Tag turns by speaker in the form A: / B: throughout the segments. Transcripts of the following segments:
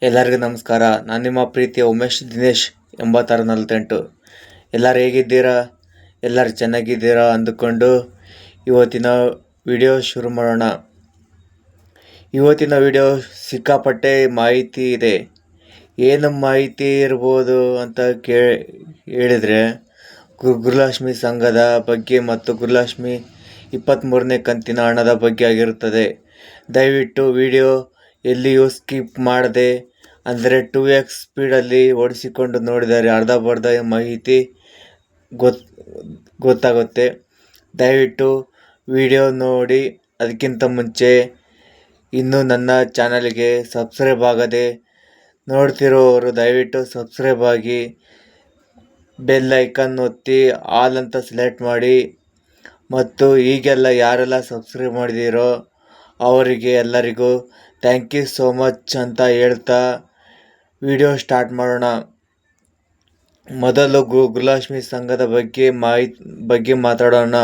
A: ಎಲ್ಲರಿಗೂ ನಮಸ್ಕಾರ. ನಾನು ನಿಮ್ಮ ಪ್ರೀತಿಯ ಉಮೇಶ್ ದಿನೇಶ್ 8648. ಎಲ್ಲರೂ ಹೇಗಿದ್ದೀರಾ? ಎಲ್ಲರೂ ಚೆನ್ನಾಗಿದ್ದೀರಾ ಅಂದುಕೊಂಡು ಇವತ್ತಿನ ವಿಡಿಯೋ ಶುರು ಮಾಡೋಣ. ಇವತ್ತಿನ ವಿಡಿಯೋ ಸಿಕ್ಕಾಪಟ್ಟೆ ಮಾಹಿತಿ ಇದೆ. ಏನು ಮಾಹಿತಿ ಇರ್ಬೋದು ಅಂತ ಹೇಳಿದರೆ, ಗೃಹಲಕ್ಷ್ಮಿ ಸಂಘದ ಬಗ್ಗೆ ಮತ್ತು ಗೃಹಲಕ್ಷ್ಮಿ 23ನೇ ಕಂತಿನ ಹಣದ ಬಗ್ಗೆ ಆಗಿರುತ್ತದೆ. ದಯವಿಟ್ಟು ವಿಡಿಯೋ ಎಲ್ಲಿಯೂ ಸ್ಕಿಪ್ ಮಾಡದೆ, ಅಂದರೆ 2x ಸ್ಪೀಡಲ್ಲಿ ಓಡಿಸಿಕೊಂಡು ನೋಡಿದರೆ ಅರ್ಧಬರ್ಧ ಮಾಹಿತಿ ಗೊತ್ತಾಗುತ್ತೆ. ದಯವಿಟ್ಟು ವಿಡಿಯೋ ನೋಡಿ. ಅದಕ್ಕಿಂತ ಮುಂಚೆ ಇನ್ನೂ ನನ್ನ ಚಾನಲ್ಗೆ ಸಬ್ಸ್ಕ್ರೈಬ್ ಆಗದೆ ನೋಡ್ತಿರೋರು ದಯವಿಟ್ಟು ಸಬ್ಸ್ಕ್ರೈಬ್ ಆಗಿ, ಬೆಲ್ ಐಕನ್ ಒತ್ತಿ ಆಲ್ ಅಂತ ಸೆಲೆಕ್ಟ್ ಮಾಡಿ. ಮತ್ತು ಈಗೆಲ್ಲ ಯಾರೆಲ್ಲ ಸಬ್ಸ್ಕ್ರೈಬ್ ಮಾಡಿದ್ದೀರೋ ಅವರಿಗೆ ಎಲ್ಲರಿಗೂ ಥ್ಯಾಂಕ್ ಯು ಸೋ ಮಚ್ ಅಂತ ಹೇಳ್ತಾ ವಿಡಿಯೋ ಸ್ಟಾರ್ಟ್ ಮಾಡೋಣ. ಮೊದಲು ಗೃಹಲಕ್ಷ್ಮಿ ಸಂಘದ ಬಗ್ಗೆ ಮಾತಾಡೋಣ.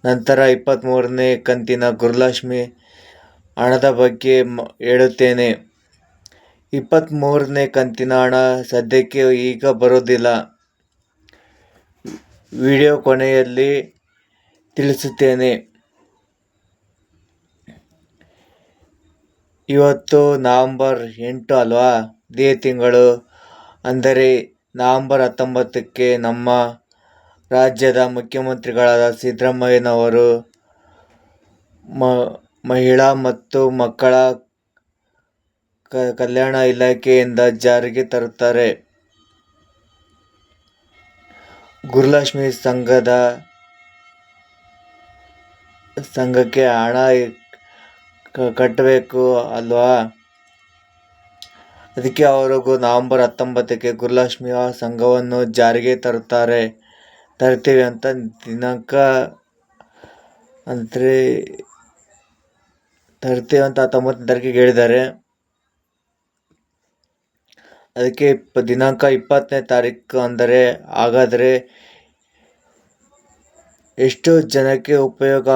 A: ನಂತರ 23ನೇ ಕಂತಿನ ಗೃಹಲಕ್ಷ್ಮಿ ಹಣದ ಬಗ್ಗೆ ಹೇಳುತ್ತೇನೆ. 23ನೇ ಕಂತಿನ ಹಣ ಸದ್ಯಕ್ಕೆ ಈಗ ಬರೋದಿಲ್ಲ. ವಿಡಿಯೋ ಕೊನೆಯಲ್ಲಿ ತಿಳಿಸುತ್ತೇನೆ. ಇವತ್ತು ನವೆಂಬರ್ 8 ಅಲ್ವಾ? ಇದೇ ತಿಂಗಳು, ಅಂದರೆ ನವೆಂಬರ್ 19ಕ್ಕೆ ನಮ್ಮ ರಾಜ್ಯದ ಮುಖ್ಯಮಂತ್ರಿಗಳಾದ ಸಿದ್ದರಾಮಯ್ಯನವರು ಮಹಿಳಾ ಮತ್ತು ಮಕ್ಕಳ ಕಲ್ಯಾಣ ಇಲಾಖೆಯಿಂದ ಜಾರಿಗೆ ತರುತ್ತಾರೆ. ಗೃಹಲಕ್ಷ್ಮಿ ಸಂಘಕ್ಕೆ ಹಣ ಕಟ್ಟಬೇಕು ಅಲ್ವಾ? ಅದಕ್ಕೆ ಅವರು ನವೆಂಬರ್ 19ಕ್ಕೆ ಗೃಹಲಕ್ಷ್ಮಿ ಸಂಘವನ್ನು ಜಾರಿಗೆ ತರ್ತೀವಿ ಅಂತ ದಿನಾಂಕ, ಅಂದರೆ ತರ್ತೀವಿ ಅಂತ 19ನೇ ತಾರೀಕಿಗೆ ಹೇಳಿದ್ದಾರೆ. ಅದಕ್ಕೆ ದಿನಾಂಕ 20ನೇ ತಾರೀಕು ಅಂದರೆ ಹಾಗಾದರೆ ಎಷ್ಟು ಜನಕ್ಕೆ ಉಪಯೋಗ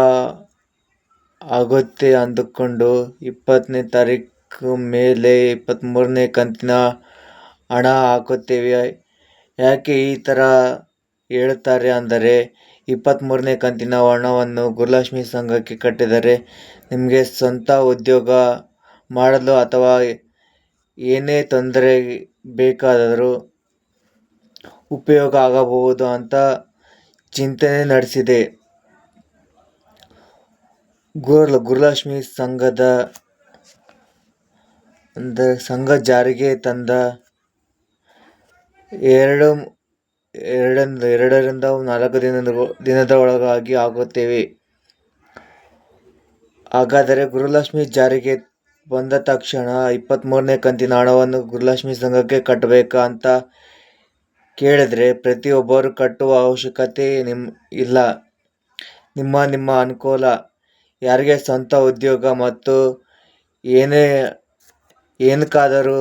A: ಆಗುತ್ತೆ ಅಂದುಕೊಂಡು 20ನೇ ತಾರೀಕು ಮೇಲೆ 23ನೇ ಕಂತಿನ ಹಣ ಹಾಕುತ್ತೇವೆ. ಯಾಕೆ ಈ ಥರ ಹೇಳ್ತಾರೆ ಅಂದರೆ, 23ನೇ ಕಂತಿನ ಹಣವನ್ನು ಗೃಹಲಕ್ಷ್ಮಿ ಸಂಘಕ್ಕೆ ಕಟ್ಟಿದರೆ ನಿಮಗೆ ಸ್ವಂತ ಉದ್ಯೋಗ ಮಾಡಲು ಅಥವಾ ಏನೇ ತೊಂದರೆ ಬೇಕಾದರೂ ಉಪಯೋಗ ಆಗಬಹುದು ಅಂತ ಚಿಂತನೆ ನಡೆಸಿದೆ. ಗೃಹಲಕ್ಷ್ಮಿ ಸಂಘ ಜಾರಿಗೆ ತಂದ 2ರಿಂದ 4 ದಿನದ ಒಳಗಾಗಿ ಆಗುತ್ತೇವೆ. ಹಾಗಾದರೆ ಗೃಹಲಕ್ಷ್ಮಿ ಜಾರಿಗೆ ಬಂದ ತಕ್ಷಣ 23ನೇ ಕಂತಿನ ಹಣವನ್ನು ಗೃಹಲಕ್ಷ್ಮಿ ಸಂಘಕ್ಕೆ ಕಟ್ಟಬೇಕಾ ಅಂತ ಕೇಳಿದರೆ, ಪ್ರತಿಯೊಬ್ಬರು ಕಟ್ಟುವ ಅವಶ್ಯಕತೆ ಇಲ್ಲ. ನಿಮ್ಮ ಅನುಕೂಲ. ಯಾರಿಗೆ ಸ್ವಂತ ಉದ್ಯೋಗ ಮತ್ತು ಏನಕ್ಕಾದರೂ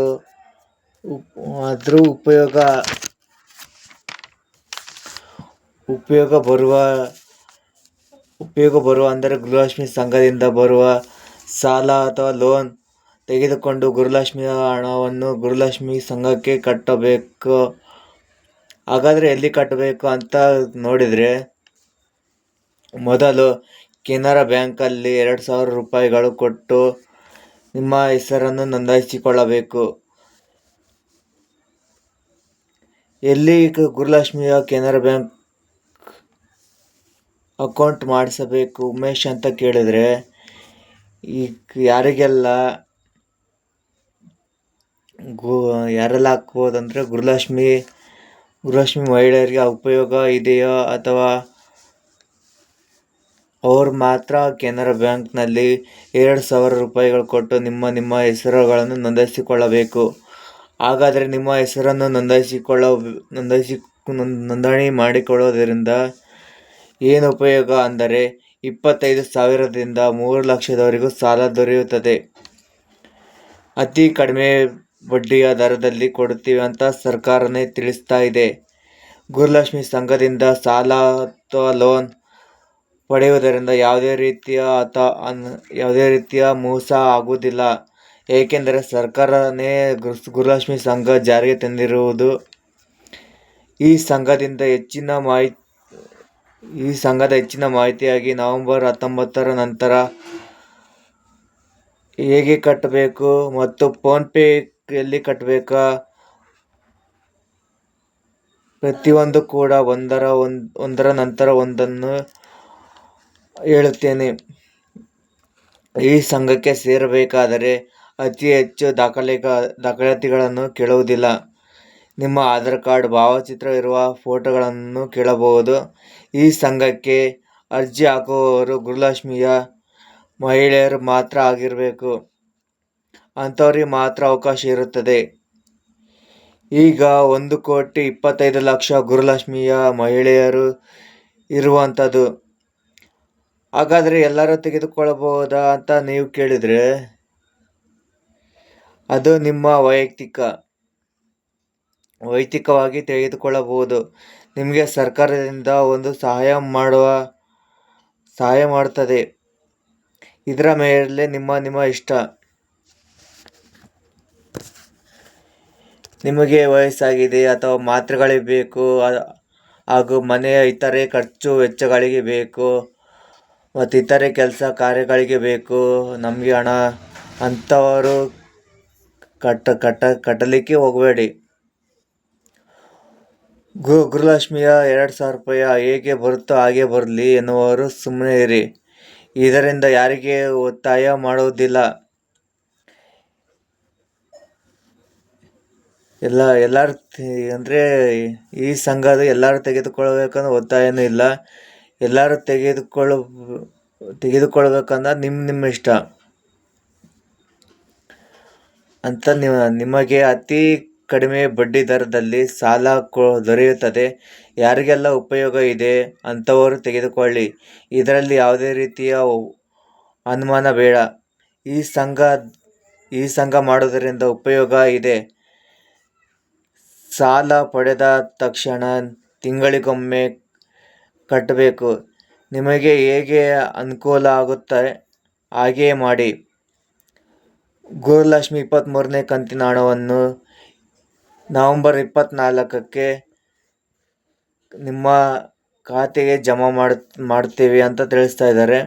A: ಉಪಯೋಗ ಬರುವ ಅಂದರೆ ಗೃಹಲಕ್ಷ್ಮಿ ಸಂಘದಿಂದ ಬರುವ ಸಾಲ ಅಥವಾ ಲೋನ್ ತೆಗೆದುಕೊಂಡು ಗೃಹಲಕ್ಷ್ಮಿಯ ಹಣವನ್ನು ಗೃಹಲಕ್ಷ್ಮಿ ಸಂಘಕ್ಕೆ ಕಟ್ಟಬೇಕು. ಹಾಗಾದರೆ ಎಲ್ಲಿ ಕಟ್ಟಬೇಕು ಅಂತ ನೋಡಿದರೆ, ಮೊದಲು ಕೆನರಾ ಬ್ಯಾಂಕಲ್ಲಿ 2,000 ರೂಪಾಯಿಗಳು ಕೊಟ್ಟು ನಿಮ್ಮ ಹೆಸರನ್ನು ನೋಂದಾಯಿಸಿಕೊಳ್ಳಬೇಕು. ಎಲ್ಲಿ ಗೃಹಲಕ್ಷ್ಮಿಯ ಕೆನರಾ ಬ್ಯಾಂಕ್ ಅಕೌಂಟ್ ಮಾಡಿಸಬೇಕು ಉಮೇಶ್ ಅಂತ ಕೇಳಿದರೆ, ಯಾರೆಲ್ಲ ಹಾಕ್ಬೋದು ಅಂದರೆ, ಗೃಹಲಕ್ಷ್ಮಿ ಮಹಿಳೆಯರಿಗೆ ಉಪಯೋಗ ಇದೆಯಾ ಅಥವಾ ಅವರು ಮಾತ್ರ ಕೆನರಾ ಬ್ಯಾಂಕ್ನಲ್ಲಿ 2,000 ರೂಪಾಯಿಗಳು ಕೊಟ್ಟು ನಿಮ್ಮ ಹೆಸರುಗಳನ್ನು ನೋಂದಾಯಿಸಿಕೊಳ್ಳಬೇಕು. ಹಾಗಾದರೆ ನಿಮ್ಮ ಹೆಸರನ್ನು ನೋಂದಣಿ ಮಾಡಿಕೊಳ್ಳೋದರಿಂದ ಏನು ಉಪಯೋಗ ಅಂದರೆ, 25,000ದಿಂದ 3 ಲಕ್ಷದವರೆಗೂ ಸಾಲ ದೊರೆಯುತ್ತದೆ. ಅತಿ ಕಡಿಮೆ ಬಡ್ಡಿಯ ದರದಲ್ಲಿ ಕೊಡ್ತೀವಿ ಅಂತ ಸರ್ಕಾರನೇ ತಿಳಿಸ್ತಾ ಇದೆ. ಗೃಹಲಕ್ಷ್ಮಿ ಸಂಘದಿಂದ ಸಾಲ ಅಥವಾ ಲೋನ್ ಪಡೆಯುವುದರಿಂದ ಯಾವುದೇ ರೀತಿಯ ಮೋಸ ಆಗುವುದಿಲ್ಲ. ಏಕೆಂದರೆ ಸರ್ಕಾರನೇ ಗೃಹಲಕ್ಷ್ಮಿ ಸಂಘ ಜಾರಿಗೆ ತಂದಿರುವುದು. ಈ ಸಂಘದ ಹೆಚ್ಚಿನ ಮಾಹಿತಿಯಾಗಿ ನವೆಂಬರ್ 19ರ ನಂತರ ಹೇಗೆ ಕಟ್ಟಬೇಕು ಮತ್ತು ಫೋನ್ಪೇ ಎಲ್ಲಿ ಕಟ್ಟಬೇಕಾ ಪ್ರತಿಯೊಂದು ಕೂಡ ಒಂದರ ನಂತರ ಒಂದನ್ನು ಹೇಳುತ್ತೇನೆ. ಈ ಸಂಘಕ್ಕೆ ಸೇರಬೇಕಾದರೆ ಅತಿ ಹೆಚ್ಚು ದಾಖಲಾತಿಗಳನ್ನು ಕೇಳುವುದಿಲ್ಲ. ನಿಮ್ಮ ಆಧಾರ್ ಕಾರ್ಡ್, ಭಾವಚಿತ್ರ ಇರುವ ಫೋಟೋಗಳನ್ನು ಕೇಳಬಹುದು. ಈ ಸಂಘಕ್ಕೆ ಅರ್ಜಿ ಹಾಕುವವರು ಗೃಹಲಕ್ಷ್ಮಿಯ ಮಹಿಳೆಯರು ಮಾತ್ರ ಆಗಿರಬೇಕು. ಅಂಥವರಿಗೆ ಮಾತ್ರ ಅವಕಾಶ ಇರುತ್ತದೆ. ಈಗ 1,25,00,000 ಗೃಹಲಕ್ಷ್ಮಿಯ ಮಹಿಳೆಯರು ಇರುವಂಥದ್ದು. ಹಾಗಾದರೆ ಎಲ್ಲರೂ ತೆಗೆದುಕೊಳ್ಳಬಹುದಾ ಅಂತ ನೀವು ಕೇಳಿದರೆ, ಅದು ನಿಮ್ಮ ವೈಯಕ್ತಿಕವಾಗಿ ತೆಗೆದುಕೊಳ್ಳಬಹುದು. ನಿಮಗೆ ಸರ್ಕಾರದಿಂದ ಒಂದು ಸಹಾಯ ಮಾಡುತ್ತದೆ. ಇದರ ಮೇಲೆ ನಿಮ್ಮ ಇಷ್ಟ. ನಿಮಗೆ ವಯಸ್ಸಾಗಿದೆ ಅಥವಾ ಮಾತ್ರೆಗಳಿಗೆ ಬೇಕು ಹಾಗೂ ಮನೆಯ ಇತರೆ ಖರ್ಚು ವೆಚ್ಚಗಳಿಗೆ ಬೇಕು ಮತ್ತು ಇತರೆ ಕೆಲಸ ಕಾರ್ಯಗಳಿಗೆ ಬೇಕು ನಮಗೆ ಹಣ, ಅಂಥವರು ಕಟ್ಟಲಿಕ್ಕೆ ಹೋಗಬೇಡಿ. ಗೃಹಲಕ್ಷ್ಮಿಯ 2,000 ರೂಪಾಯಿ ಹೇಗೆ ಬರುತ್ತೋ ಹಾಗೆ ಬರಲಿ ಎನ್ನುವರು ಸುಮ್ಮನೆ ಇರಿ. ಇದರಿಂದ ಯಾರಿಗೆ ಒತ್ತಾಯ ಮಾಡುವುದಿಲ್ಲ. ಎಲ್ಲರೂ ಅಂದರೆ ಈ ಸಂಘದ ಎಲ್ಲರೂ ತೆಗೆದುಕೊಳ್ಳಬೇಕನ್ನೋ ಒತ್ತಾಯನೂ ಇಲ್ಲ. ಎಲ್ಲರೂ ತೆಗೆದುಕೊಳ್ಬೇಕಂದ್ರೆ ನಿಮ್ಮ ಇಷ್ಟ ಅಂತ. ನಿಮಗೆ ಅತಿ ಕಡಿಮೆ ಬಡ್ಡಿ ದರದಲ್ಲಿ ಸಾಲ ದೊರೆಯುತ್ತದೆ. ಯಾರಿಗೆಲ್ಲ ಉಪಯೋಗ ಇದೆ ಅಂಥವರು ತೆಗೆದುಕೊಳ್ಳಿ. ಇದರಲ್ಲಿ ಯಾವುದೇ ರೀತಿಯ ಅನುಮಾನ ಬೇಡ. ಈ ಸಂಘ ಮಾಡೋದರಿಂದ ಉಪಯೋಗ ಇದೆ. ಸಾಲ ಪಡೆದ ತಕ್ಷಣ ತಿಂಗಳಿಗೊಮ್ಮೆ ಕಟ್ಟಬೇಕು. ನಿಮಗೆ ಹೇಗೆ ಅನುಕೂಲ ಆಗುತ್ತೆ ಹಾಗೆಯೇ ಮಾಡಿ. ಗೃಹಲಕ್ಷ್ಮಿ 23ನೇ ಕಂತಿನ ಹಣವನ್ನು ನವೆಂಬರ್ 24ಕ್ಕೆ ನಿಮ್ಮ ಖಾತೆಗೆ ಜಮಾ ಮಾಡ್ತೇವೆ ಅಂತ ತಿಳಿಸ್ತಾ ಇದ್ದಾರೆ.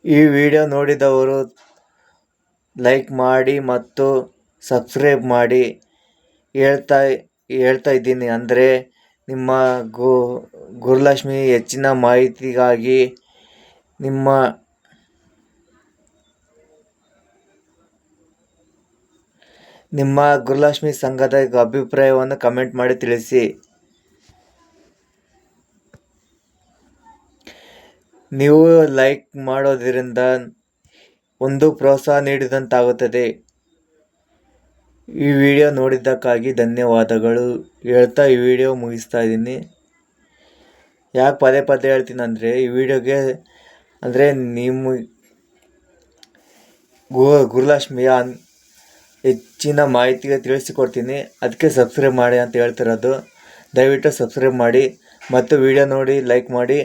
A: ಈ ವಿಡಿಯೋ ನೋಡಿದವರು ಲೈಕ್ ಮಾಡಿ ಮತ್ತು ಸಬ್ಸ್ಕ್ರೈಬ್ ಮಾಡಿ. ಹೇಳ್ತಾ ಇದ್ದೀನಿ ಅಂದರೆ ನಿಮ್ಮ ಗೃಹಲಕ್ಷ್ಮಿ ಹೆಚ್ಚಿನ ಮಾಹಿತಿಗಾಗಿ ನಿಮ್ಮ ಗೃಹಲಕ್ಷ್ಮಿ ಸಂಘದ ಅಭಿಪ್ರಾಯವನ್ನು ಕಮೆಂಟ್ ಮಾಡಿ ತಿಳಿಸಿ. ನೀವು ಲೈಕ್ ಮಾಡೋದ್ರಿಂದ ಒಂದು ಪ್ರೋತ್ಸಾಹ ನೀಡಿದಂತಾಗುತ್ತದೆ. ಈ ವಿಡಿಯೋ ನೋಡಿದ್ದಕ್ಕಾಗಿ ಧನ್ಯವಾದಗಳು ಹೇಳ್ತಾ ಈ ವಿಡಿಯೋ ಮುಗಿಸ್ತಾ ಇದ್ದೀನಿ. ಯಾಕೆ ಪದೇ ಹೇಳ್ತೀನಿ ಅಂದರೆ ಈ ವಿಡಿಯೋಗೆ ಅಂದರೆ ನಿಮ್ಮ ಗೃಹಲಕ್ಷ್ಮಿಯ ಹೆಚ್ಚಿನ ಮಾಹಿತಿಗೆ ತಿಳಿಸಿಕೊಡ್ತೀನಿ. ಅದಕ್ಕೆ ಸಬ್ಸ್ಕ್ರೈಬ್ ಮಾಡಿ ಅಂತ ಹೇಳ್ತಿರೋದು. ದಯವಿಟ್ಟು ಸಬ್ಸ್ಕ್ರೈಬ್ ಮಾಡಿ ಮತ್ತು ವಿಡಿಯೋ ನೋಡಿ ಲೈಕ್ ಮಾಡಿ,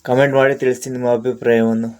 A: ಕಮೆಂಟ್ ಮಾಡಿ ತಿಳಿಸಿ ನಿಮ್ಮ ಅಭಿಪ್ರಾಯವನ್ನು.